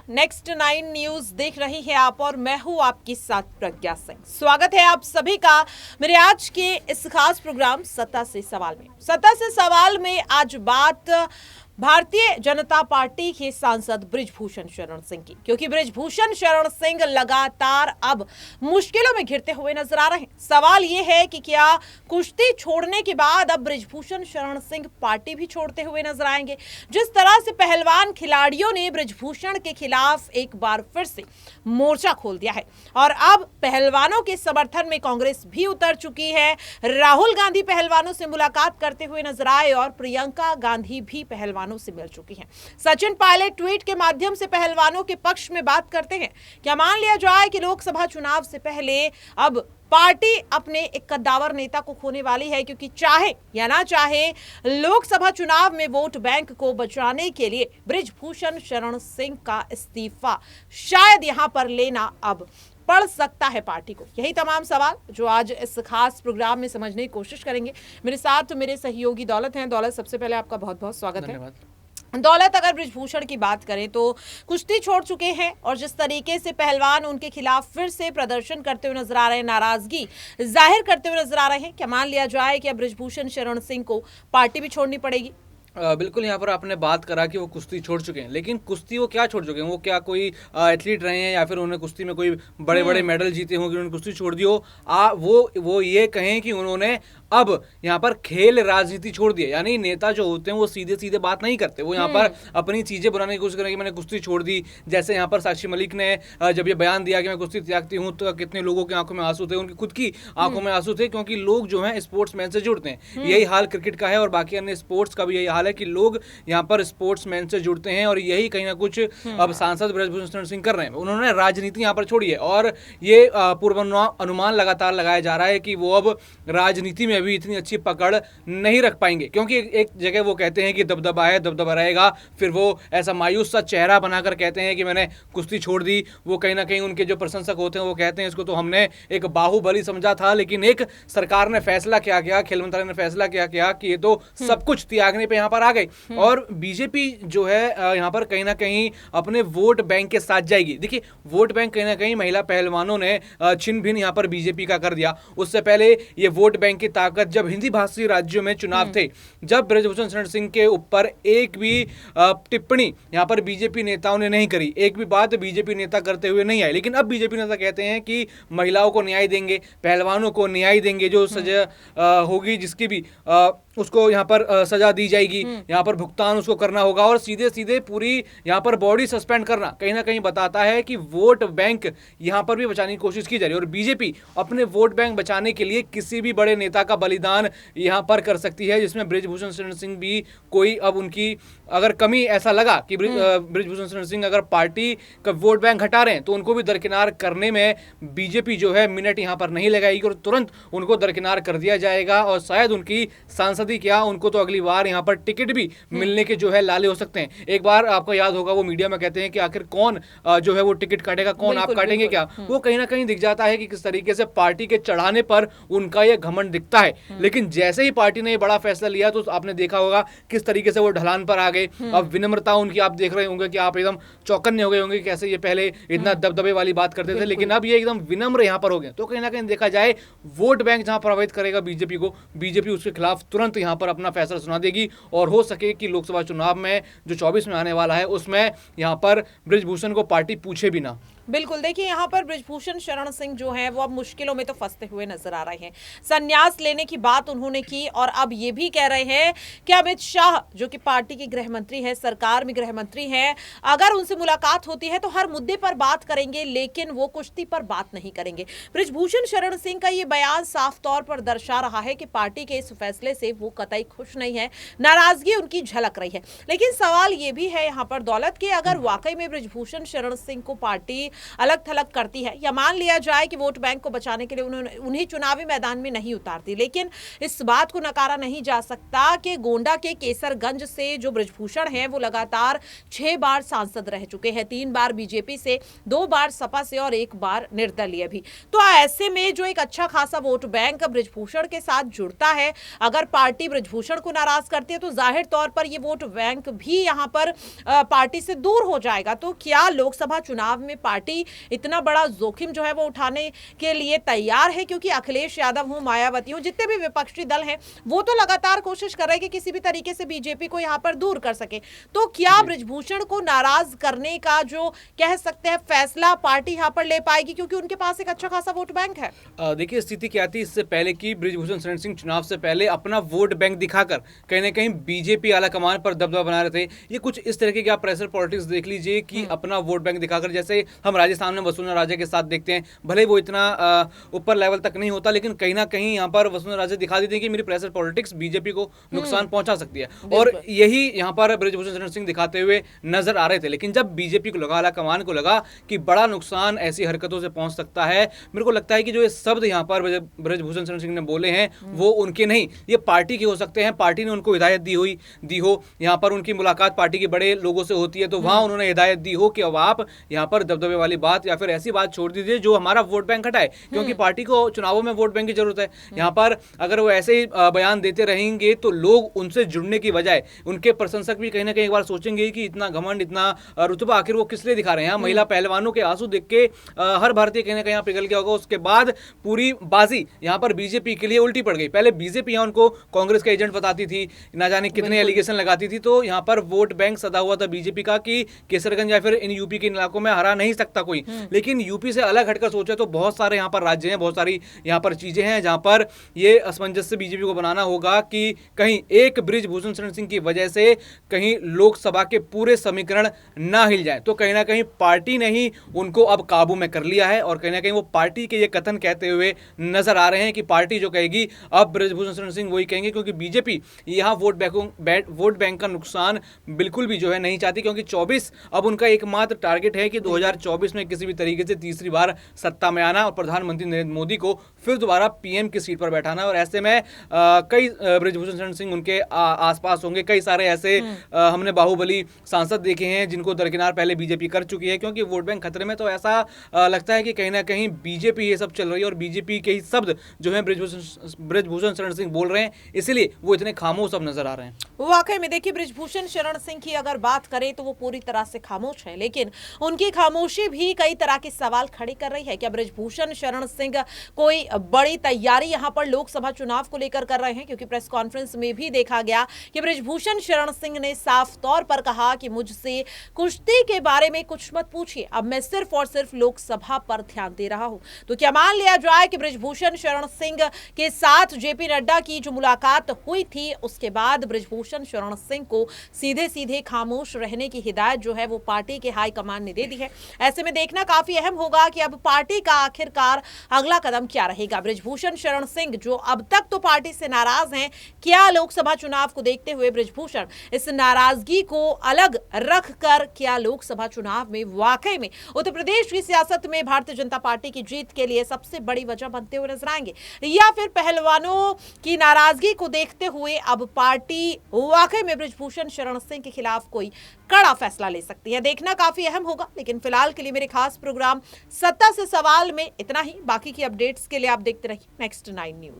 Next 9 news देख रही हैं आप और मैं हूं आपके साथ प्रज्ञा सिंह। स्वागत है आप सभी का मेरे आज के इस खास प्रोग्राम सत्ता से सवाल में। सत्ता से सवाल में आज बात भारतीय जनता पार्टी के सांसद बृजभूषण शरण सिंह की, क्योंकि बृजभूषण शरण सिंह लगातार अब मुश्किलों में घिरते हुए नजर आ रहे हैं। सवाल यह है कि क्या कुश्ती छोड़ने के बाद अब बृजभूषण शरण सिंह पार्टी भी छोड़ते हुए नजर आएंगे। जिस तरह से पहलवान खिलाड़ियों ने बृजभूषण के खिलाफ एक बार फिर से मोर्चा खोल दिया है और अब पहलवानों के समर्थन में कांग्रेस भी उतर चुकी है। राहुल गांधी पहलवानों से मुलाकात करते हुए नजर आए और प्रियंका गांधी भी पहलवानों से मिल चुकी हैं। सचिन पायलट ट्वीट के माध्यम से पहलवानों के पक्ष में बात करते हैं। क्या मान लिया जाए कि लोकसभा चुनाव से पहले अब पार्टी अपने एक कद्दावर नेता को खोने वाली है, क्योंकि चाहे या ना चाहे लोकसभा चुनाव में वोट बैंक को बचाने के लिए बृजभूषण शरण सिंह का इस्तीफा शायद यहां पर लेना अब पड़ सकता है पार्टी को। यही तमाम सवाल जो आज इस खास प्रोग्राम में समझने की कोशिश करेंगे। मेरे साथ मेरे सहयोगी दौलत हैं। दौलत, सबसे पहले आपका बहुत बहुत स्वागत है। दौलत, अगर बृजभूषण की बात करें तो कुश्ती छोड़ चुके हैं और जिस तरीके से पहलवान उनके खिलाफ फिर से प्रदर्शन करते हुए नजर आ रहे हैं, नाराजगी जाहिर करते हुए नजर आ रहे हैं, क्या मान लिया जाए कि अब बृजभूषण शरण सिंह को पार्टी भी छोड़नी पड़ेगी? बिल्कुल। यहाँ पर आपने बात करा कि वो कुश्ती छोड़ चुके हैं, लेकिन कुश्ती वो क्या छोड़ चुके हैं? वो क्या कोई एथलीट रहे हैं या फिर उन्होंने कुश्ती में कोई बड़े बड़े मेडल जीते हों कि उन्होंने कुश्ती छोड़ दी हो? वो ये कहें कि उन्होंने अब यहाँ पर खेल राजनीति छोड़ दी है। यानी नेता जो होते हैं वो सीधे सीधे बात नहीं करते, वो यहाँ पर अपनी चीजें बनाने की कोशिश करेंगे। मैंने कुश्ती छोड़ दी, जैसे यहाँ पर साक्षी मलिक ने जब ये बयान दिया कि मैं कुश्ती त्यागती हूँ, तो कितने लोगों की आंखों में आंसू थे, उनकी खुद की आंखों में आंसू थे, क्योंकि लोग जो है स्पोर्ट्समैन से जुड़ते हैं। यही हाल क्रिकेट का है और बाकी अन्य स्पोर्ट्स का भी यही हाल है कि लोग यहाँ पर स्पोर्ट्समैन से जुड़ते हैं और यही कहीं ना कुछ अब सांसद बृजभूषण सिंह कर रहे हैं। उन्होंने राजनीति यहाँ पर छोड़ी है और ये पूर्वानुमान लगातार लगाया जा रहा है कि वो अब राजनीति में भी इतनी अच्छी पकड़ नहीं रख पाएंगे, क्योंकि एक जगह वो कहते हैं कि दबदबा है, दबदबा रहेगा, फिर वो ऐसा मायूस सा चेहरा बनाकर कहते हैं कि मैंने कुश्ती छोड़ दी। वो कहीं ना कहीं उनके जो प्रशंसक होते हैं वो कहते हैं इसको तो हमने एक बाहुबली समझा था, लेकिन एक सरकार ने फैसला क्या किया, खेल मंत्रालय ने फैसला क्या किया कि ये तो सब कुछ त्यागने पे यहाँ पर आ गई। और बीजेपी जो है यहाँ पर कहीं ना कहीं अपने वोट बैंक के साथ जाएगी। देखिए, वोट बैंक कहीं ना कहीं महिला पहलवानों ने छिन भिन यहाँ पर बीजेपी का कर दिया। उससे पहले ये वोट बैंक की ताकत जब हिंदी भाषी राज्यों में चुनाव थे, जब बृजभूषण शरण सिंह के ऊपर एक भी टिप्पणी यहाँ पर बीजेपी नेताओं ने नहीं करी, एक भी बात बीजेपी नेता करते हुए नहीं आए। लेकिन अब बीजेपी नेता कहते हैं कि महिलाओं को न्याय देंगे, पहलवानों को न्याय देंगे, जो सजा होगी जिसकी भी उसको यहाँ पर सजा दी जाएगी, यहाँ पर भुगतान उसको करना होगा और सीधे सीधे पूरी यहाँ पर बॉडी सस्पेंड करना कहीं ना कहीं बताता है कि वोट बैंक यहाँ पर भी बचाने की कोशिश की जा रही है। और बीजेपी अपने वोट बैंक बचाने के लिए किसी भी बड़े नेता का बलिदान यहाँ पर कर सकती है, जिसमें बृजभूषण शरण सिंह भी कोई अब उनकी अगर कमी ऐसा लगा कि बृजभूषण शरण सिंह अगर पार्टी का वोट बैंक हटा रहे हैं तो उनको भी दरकिनार करने में बीजेपी जो है मिनट यहाँ पर नहीं लगाएगी और तुरंत उनको दरकिनार कर दिया जाएगा। और शायद उनकी सांसदी क्या, उनको तो अगली बार यहाँ पर टिकट भी मिलने के जो है लाले हो सकते हैं। एक बार आपको याद होगा वो मीडिया में कहते हैं कि आखिर कौन जो है वो टिकट काटेगा, कौन आप काटेंगे क्या? वो कहीं ना कहीं दिख जाता है कि किस तरीके से पार्टी के चढ़ाने पर उनका ये घमंड दिखता है। लेकिन जैसे ही पार्टी ने ये बड़ा फैसला लिया तो आपने देखा होगा किस तरीके से वो ढलान पर आ गए। अब विनम्रता उनकी आप देख रहे होंगे कि आप एकदम चौकन्ने हो गए होंगे, कैसे ये पहले इतना दबदबे वाली बात करते थे, लेकिन अब ये एकदम विनम्र यहाँ पर हो गए। तो कहीं ना कहीं देखा जाए वोट बैंक जहां प्रभावित करेगा बीजेपी को, बीजेपी उसके खिलाफ तुरंत यहाँ पर अपना फैसला सुना देगी और हो सके कि लोकसभा चुनाव में जो 24 में आने वाला है उसमें यहाँ पर बृजभूषण को पार्टी पूछे भी ना। बिल्कुल, देखिए यहाँ पर बृजभूषण शरण सिंह जो है वो अब मुश्किलों में तो फंसते हुए नजर आ रहे हैं। संन्यास लेने की बात उन्होंने की और अब ये भी कह रहे हैं कि अमित शाह जो कि पार्टी के गृह मंत्री है, सरकार में गृह मंत्री है, अगर उनसे मुलाकात होती है तो हर मुद्दे पर बात करेंगे, लेकिन वो कुश्ती पर बात नहीं करेंगे। बृजभूषण शरण सिंह का ये बयान साफ तौर पर दर्शा रहा है कि पार्टी के इस फैसले से वो कतई खुश नहीं है, नाराजगी उनकी झलक रही है। लेकिन सवाल ये भी है यहाँ पर दौलत के, अगर वाकई में बृजभूषण शरण सिंह को पार्टी अलग थलग करती है, या मान लिया जाए कि वोट बैंक को बचाने के लिए उन्हें चुनावी मैदान में नहीं उतारती, लेकिन इस बात को नकारा नहीं जा सकता कि गोंडा के केसरगंज से जो बृजभूषण है वो लगातार 6 बार सांसद रह चुके हैं, 3 बार बीजेपी से, 2 बार सपा से और 1 बार निर्दलीय भी। तो ऐसे में जो एक अच्छा खासा वोट बैंक बृजभूषण के साथ जुड़ता है, अगर पार्टी बृजभूषण को नाराज करती है तो जाहिर तौर पर ये वोट बैंक भी यहां पर पार्टी से दूर हो जाएगा। तो क्या लोकसभा चुनाव में पार्टी इतना बड़ा जोखिम जो है वो उठाने के लिए तैयार है? क्योंकि अखिलेश यादव हो, मायावती हो, जितने भी विपक्षी दल हैं वो तो लगातार कोशिश कर रहे हैं कि किसी भी तरीके से बीजेपी को यहां पर दूर कर सके। तो क्या बृजभूषण को नाराज करने का जो कह सकते हैं फैसला पार्टी यहां पर ले पाएगी, क्योंकि उनके पास एक अच्छा खासा वोट बैंक है? देखिए, स्थिति क्या थी इससे पहले कि बृजभूषण शरण सिंह चुनाव से पहले अपना वोट बैंक दिखाकर कहीं ना कहीं बीजेपी आला कमान पर दबदबा बना रहे थे। ये कुछ इस तरीके की आप प्रेशर पॉलिटिक्स देख लीजिए कि अपना वोट बैंक दिखाकर, जैसे हम राजस्थान में वसुंधरा राजे के साथ देखते हैं, भले वो इतना ऊपर लेवल तक नहीं होता, लेकिन कहीं ना कहीं यहाँ पर वसुंधरा राजे दिखा देती है कि मेरी प्रेशर पॉलिटिक्स बीजेपी को नुकसान पहुंचा सकती है, और यही यहाँ पर बृजभूषण शरण सिंह दिखाते हुए नजर आ रहे थे। लेकिन जब बीजेपी को लगा, आला कमान को लगा कि बड़ा नुकसान ऐसी हरकतों से पहुंच सकता है, मेरे को लगता है कि जो ये शब्द यहाँ पर बृजभूषण शरण सिंह ने बोले हैं वो उनके नहीं, ये पार्टी के हो सकते हैं। पार्टी ने उनको हिदायत दी हो, यहाँ पर उनकी मुलाकात पार्टी के बड़े लोगों से होती है, तो वहां उन्होंने हिदायत दी हो कि अब आप यहाँ पर दबदबे वाली बात या फिर ऐसी बात छोड़ दीजिए जो हमारा वोट बैंक हटाए, क्योंकि पार्टी को चुनावों में वोट बैंक की जरूरत है। यहाँ पर अगर वो ऐसे ही बयान देते रहेंगे तो लोग उनसे जुड़ने की बजाय उनके प्रशंसक भी कहीं ना कहीं एक बार सोचेंगे कि इतना घमंड, इतना रुतबा आखिर वो किस लिए दिखा रहे हैं। यहाँ महिला पहलवानों के आंसू देख के हर भारतीय कहीं ना कहीं पिघल गया होगा। उसके बाद पूरी बाजी यहाँ पर बीजेपी के लिए उल्टी पड़ गई। पहले बीजेपी यहाँ उनको कांग्रेस का एजेंट बताती थी, ना जाने कितने एलिगेशन लगाती थी, तो यहाँ पर वोट बैंक सदा हुआ था बीजेपी का कि केसरगंज या फिर इन यूपी के इलाकों में हरा नहीं सकता कोई। लेकिन यूपी से अलग हटकर सोचे तो बहुत सारे यहाँ पर राज्य हैं, बहुत सारी यहाँ पर चीजें हैं जहां पर ये असमंजस से बीजेपी को बनाना होगा कि कहीं एक बृजभूषण शरण सिंह की वजह से कहीं लोकसभा के पूरे समीकरण ना हिल जाए। तो कहीं ना कहीं पार्टी ने ही उनको अब काबू में कर लिया है, और कहीं ना कहीं वो पार्टी के ये कथन कहते हुए नजर आ रहे हैं कि पार्टी जो कहेगी अब बृजभूषण शरण सिंह वही कहेंगे, क्योंकि बीजेपी यहाँ वोट बैंक का नुकसान बिल्कुल भी जो है नहीं चाहती, क्योंकि 24 अब उनका एकमात्र टारगेट है कि 2024 में किसी भी तरीके से तीसरी बार सत्ता में आना और प्रधानमंत्री नरेंद्र मोदी को फिर दोबारा पीएम की सीट पर बैठाना। और ऐसे में कई बृजभूषण शरण सिंह उनके आसपास होंगे। कई सारे ऐसे हमने बाहुबली सांसद देखे हैं जिनको दरकिनार पहले बीजेपी कर चुकी है, क्योंकि वोट बैंक खतरे में। तो ऐसा लगता है कि कहीं ना कहीं बीजेपी ये सब चल रही है और बीजेपी के ही शब्द जो है बृजभूषण शरण सिंह बोल रहे हैं, इसीलिए वो इतने खामोश अब नजर आ रहे हैं। वाकई में देखिए, बृजभूषण शरण सिंह की अगर बात करें तो वो पूरी तरह से खामोश है, लेकिन उनकी खामोशी भी कई तरह के सवाल खड़े कर रही है। क्या बृजभूषण शरण सिंह कोई बड़ी तैयारी यहां पर लोकसभा चुनाव को लेकर कर रहे हैं? क्योंकि प्रेस कॉन्फ्रेंस में भी देखा गया कि बृजभूषण शरण सिंह ने साफ तौर पर कहा कि मुझसे कुश्ती के बारे में कुछ मत पूछिए, अब मैं सिर्फ और सिर्फ लोकसभा पर ध्यान दे रहा हूं। तो क्या मान लिया जाए कि बृजभूषण शरण सिंह के साथ जेपी नड्डा की जो मुलाकात हुई थी उसके बाद बृजभूषण शरण सिंह को सीधे सीधे खामोश रहने की हिदायत जो है वो पार्टी के हाईकमान ने दे दी है? ऐसे में देखना काफी अहम होगा कि अब पार्टी का आखिरकार अगला कदम क्या रहेगा। बृजभूषण शरण सिंह जो अब तक तो पार्टी से नाराज हैं, क्या लोकसभा चुनाव को देखते हुए बृजभूषण इस नाराजगी को अलग रखकर क्या लोकसभा चुनाव में वाकई में उत्तर प्रदेश की सियासत में भारतीय जनता पार्टी की जीत के लिए सबसे बड़ी वजह बनते हुए नजर आएंगे, या फिर पहलवानों की नाराजगी को देखते हुए अब पार्टी वाकई में बृजभूषण शरण सिंह के खिलाफ कोई कड़ा फैसला ले सकती है? देखना काफी अहम होगा। लेकिन फिलहाल के लिए मेरे खास प्रोग्राम सत्ता से सवाल में इतना ही। बाकी की अपडेट्स के लिए आप देखते रहिए नेक्स्ट 9 न्यूज।